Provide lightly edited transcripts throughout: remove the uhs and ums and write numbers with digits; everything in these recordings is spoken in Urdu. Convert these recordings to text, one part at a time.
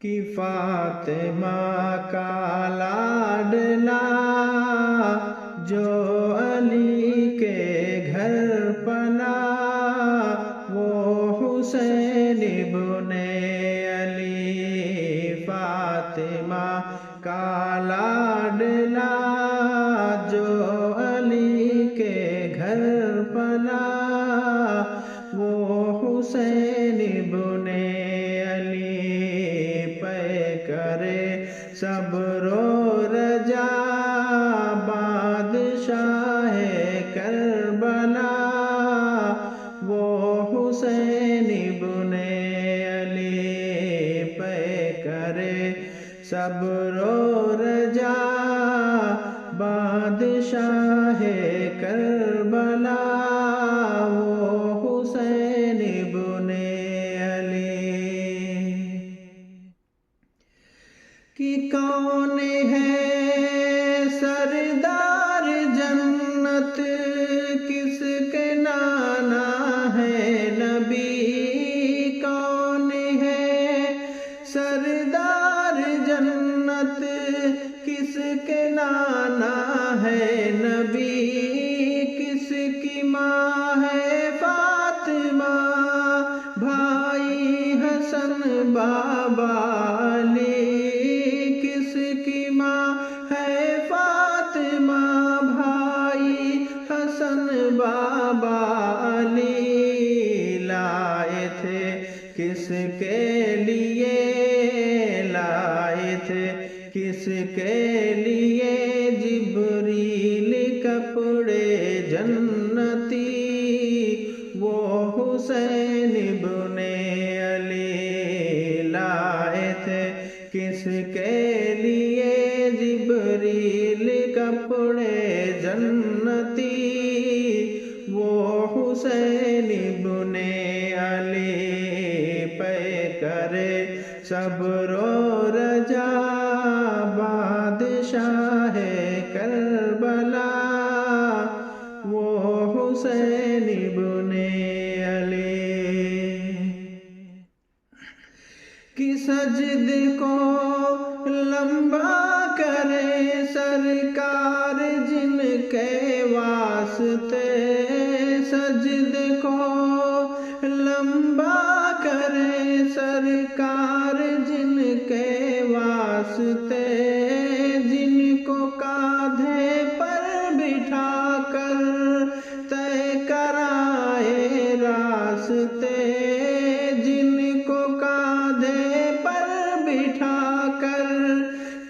کہ فاطمہ کا لاڈلا جو علی کے گھر پلا، وہ حسین ابن علی۔ فاطمہ کا لاڈلا جو علی کے گھر پلا، وہ حسین ابن علی۔ پے کرے صبر و رجا بادشاہ کربلا، وہ حسین ابن علی۔ پے کرے صبر و رجا بادشاہ کربلا، وہ حسین ابن علی۔ کہ کون ہے سردار جنت، کس کے نانا ہے نبی؟ کون ہے سردار جنت، کس کے نانا ہے نبی؟ کس کی ماں ہے فاطمہ، بھائی حسن بابا علی؟ کس کی ماں ہے فاطمہ، بھائی حسن بابا علی؟ لائے تھے کس کے لیے، لائے تھے کس کے لیے جبریل کپڑے جنتی، وہ حسین ابن علی۔ لائے تھے کس کے لیے جبریل کپڑے جنتی، وہ حسین ابن علی۔ پے کرے صبر و رجا بادشاہ کربلا، وہ حسین ابن علی۔ کہ سجد کو لمبا کرے سرکار جن کے واسطے، سجد کو لمبا کرے سرکار جن کے واسطے، جن کو کاندھے پر بٹھا کر طے کرائے راستے، جن کو کاندھے پر بٹھا کر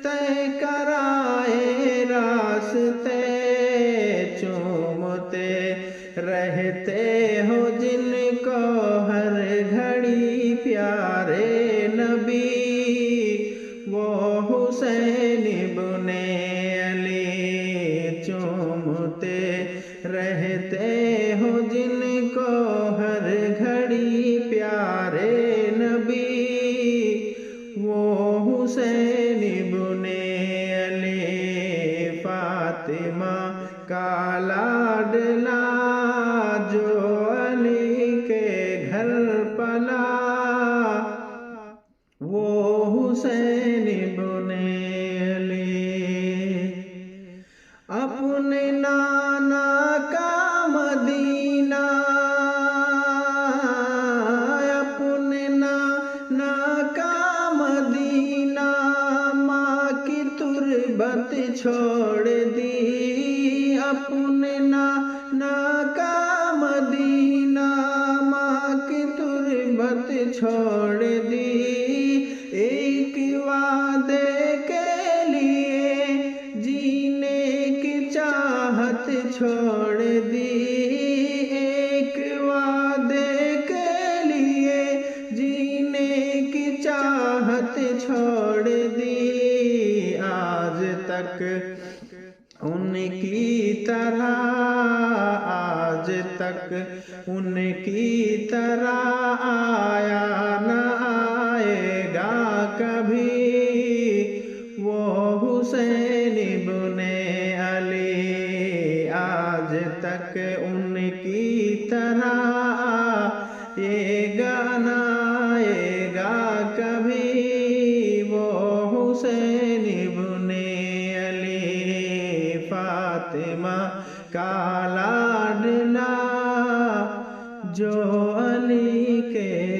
طے کرائے راستے، چومتے رہتے ہو جن کو ہر گھڑی پیارے نبی، وہ حسین ابن علی۔ چومتے رہتے ہو جن کو ہر گھڑی پیارے نبی، وہ حسین ابن علی۔ فاطمہ کا لاڈلا جو علی کے گھر پلا، وہ حسین ابن علی۔ اپنے نانا کا مدینہ، اپنے نانا کا مدینہ، ماں کی تربت چھوڑ دی۔ اپنے نانا کا مدینہ، ماں کی تربت چھوڑ دی۔ ایک وعدے کے لیے جینے کی چاہت چھوڑ دی، ایک وعدے کے لیے جینے کی چاہت چھوڑ دی۔ آج تک ان کی طرح، آج تک ان کی طرح آیا نہ آئے گا کبھی، وہ حسین ابن علی۔ آج تک ان کی طرح آئے گا نہ آئے گا کبھی، کا لاڈلا جو علی کے